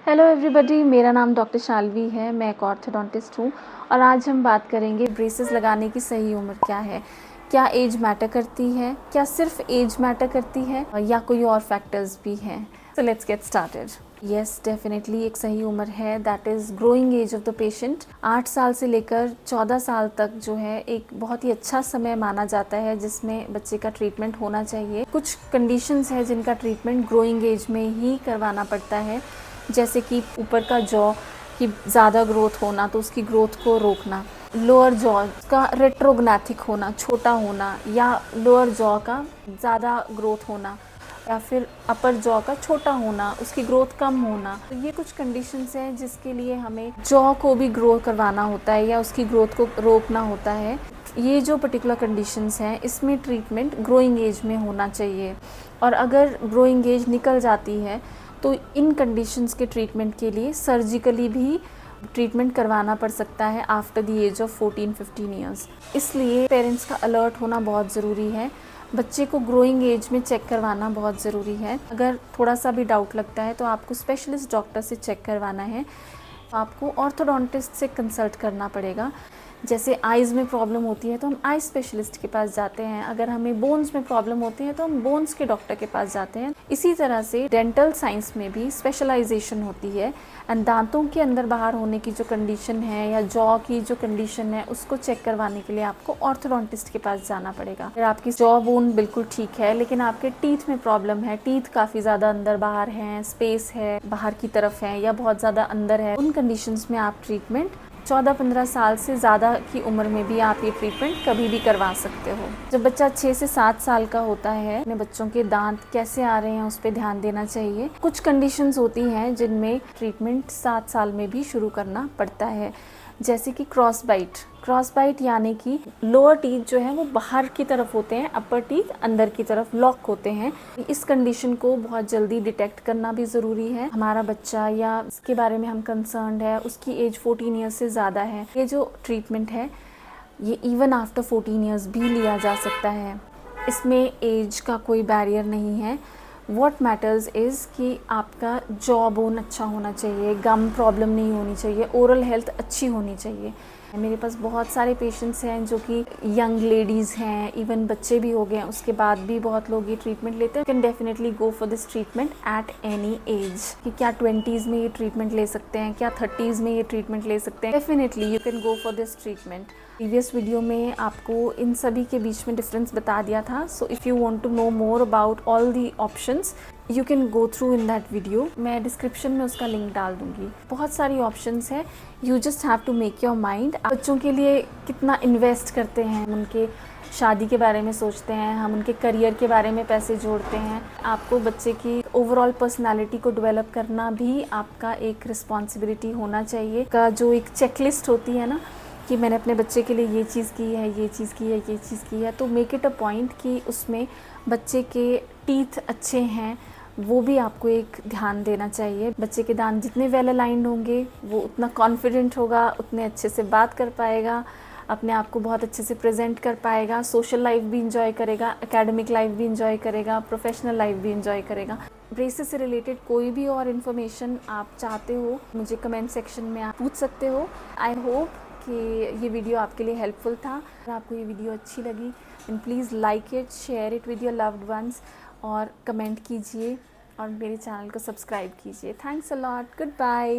Hello everybody, मेरा नाम doctor शाल्वी है। मैं एक ऑर्थोडोंटिस्ट हूँ और आज हम बात करेंगे ब्रेसेस लगाने की सही उम्र क्या है। क्या एज मैटर करती है? क्या सिर्फ एज मैटर करती है या कोई और फैक्टर्स भी हैं? So let's get started. Yes, definitely एक सही उम्र है, that is growing age of the patient. 8 साल से लेकर 14 साल तक जो है एक बहुत ही अच्छा समय माना जाता है जिसमें बच्चे का ट्रीटमेंट होना चाहिए। कुछ कंडीशंस है जिनका ट्रीटमेंट ग्रोइंग एज में ही करवाना पड़ता है, जैसे कि ऊपर का जॉ की ज़्यादा ग्रोथ होना तो उसकी ग्रोथ को रोकना, लोअर जॉ का रेट्रोग्नैथिक होना, छोटा होना, या लोअर जॉ का ज़्यादा ग्रोथ होना, या फिर अपर जॉ का छोटा होना, उसकी ग्रोथ कम होना। तो ये कुछ कंडीशंस हैं जिसके लिए हमें जॉ को भी ग्रो करवाना होता है या उसकी ग्रोथ को रोकना होता है। ये जो पर्टिकुलर कंडीशंस हैं इसमें ट्रीटमेंट ग्रोइंग एज में होना चाहिए, और अगर ग्रोइंग एज निकल जाती है तो इन कंडीशंस के ट्रीटमेंट के लिए सर्जिकली भी ट्रीटमेंट करवाना पड़ सकता है after the age of 14-15 years. इसलिए पेरेंट्स का अलर्ट होना बहुत ज़रूरी है। बच्चे को ग्रोइंग एज में चेक करवाना बहुत ज़रूरी है। अगर थोड़ा सा भी डाउट लगता है तो आपको स्पेशलिस्ट डॉक्टर से चेक करवाना है। आपको ऑर्थोडोंटिस्ट से कंसल्ट करना पड़ेगा। जैसे आइज़ में प्रॉब्लम होती है तो हम आई स्पेशलिस्ट के पास जाते हैं, अगर हमें बोन्स में प्रॉब्लम होती है तो हम बोन्स के डॉक्टर के पास जाते हैं। इसी तरह से डेंटल साइंस में भी स्पेशलाइजेशन होती है, एंड दांतों के अंदर बाहर होने की जो कंडीशन है या जॉ की जो कंडीशन है उसको चेक करवाने के लिए आपको ऑर्थोडोंटिस्ट के पास जाना पड़ेगा। अगर आपकी जॉ बोन बिल्कुल ठीक है लेकिन आपके टीथ में प्रॉब्लम है, टीथ काफ़ी ज़्यादा अंदर बाहर हैं, स्पेस है बाहर की तरफ है या बहुत ज़्यादा अंदर है, उन कंडीशंस में आप ट्रीटमेंट 14-15 साल से ज़्यादा की उम्र में भी आप ये ट्रीटमेंट कभी भी करवा सकते हो। जब बच्चा 6 से 7 साल का होता है, अपने बच्चों के दांत कैसे आ रहे हैं उस पर ध्यान देना चाहिए। कुछ कंडीशंस होती हैं जिनमें ट्रीटमेंट 7 साल में भी शुरू करना पड़ता है, जैसे कि क्रॉस बाइट यानी कि लोअर टीथ जो है वो बाहर की तरफ होते हैं, अपर टीथ अंदर की तरफ लॉक होते हैं। इस कंडीशन को बहुत जल्दी डिटेक्ट करना भी ज़रूरी है। हमारा बच्चा या इसके बारे में हम कंसर्न्ड है, उसकी एज 14 ईयर्स से ज़्यादा है, ये जो ट्रीटमेंट है ये इवन आफ्टर 14 ईयर्स भी लिया जा सकता है। इसमें एज का कोई बैरियर नहीं है। वॉट मैटर्स इज़ कि आपका जॉ बोन अच्छा होना चाहिए, गम प्रॉब्लम नहीं होनी चाहिए, ओरल हेल्थ अच्छी होनी चाहिए। मेरे पास बहुत सारे पेशेंट्स हैं जो कि यंग लेडीज़ हैं, इवन बच्चे भी हो गए हैं, उसके बाद भी बहुत लोग ये ट्रीटमेंट लेते हैं। Can definitely go for this treatment at any as. कि क्या 20s में ये ट्रीटमेंट ले सकते हैं, क्या 30s में ये ट्रीटमेंट ले सकते हैं? Definitely you can go for this treatment. Previous video में आपको इन सभी के बीच में डिफरेंस बता दिया था। So if you want to know more about all the options you can go through in that video. मैं डिस्क्रिप्शन में उसका लिंक डाल दूँगी। बहुत सारी ऑप्शंस है, you just have to make your mind. बच्चों के लिए कितना इन्वेस्ट करते हैं, उनके शादी के बारे में सोचते हैं, हम उनके करियर के बारे में पैसे जोड़ते हैं। आपको बच्चे की ओवरऑल पर्सनालिटी को डेवलप करना भी आपका एक रिस्पॉन्सिबिलिटी होना चाहिए। का जो एक चेकलिस्ट होती है ना कि मैंने अपने बच्चे के लिए ये चीज़ की है, ये चीज़ की है, ये चीज़ की है, तो मेक इट अ पॉइंट कि उसमें बच्चे के टीथ अच्छे हैं, वो भी आपको एक ध्यान देना चाहिए। बच्चे के दांत जितने वेल अलाइंड होंगे वो उतना कॉन्फिडेंट होगा, उतने अच्छे से बात कर पाएगा, अपने आप को बहुत अच्छे से प्रेजेंट कर पाएगा, सोशल लाइफ भी इंजॉय करेगा, एकेडमिक लाइफ भी इंजॉय करेगा, प्रोफेशनल लाइफ भी इंजॉय करेगा। ब्रेसेस से रिलेटेड कोई भी और इन्फॉर्मेशन आप चाहते हो मुझे कमेंट सेक्शन में आप पूछ सकते हो। आई होप कि ये वीडियो आपके लिए हेल्पफुल था। अगर आपको ये वीडियो अच्छी लगी then please like it, share it with your loved ones, और कमेंट कीजिए और मेरे चैनल को सब्सक्राइब कीजिए। Thanks a lot, good bye.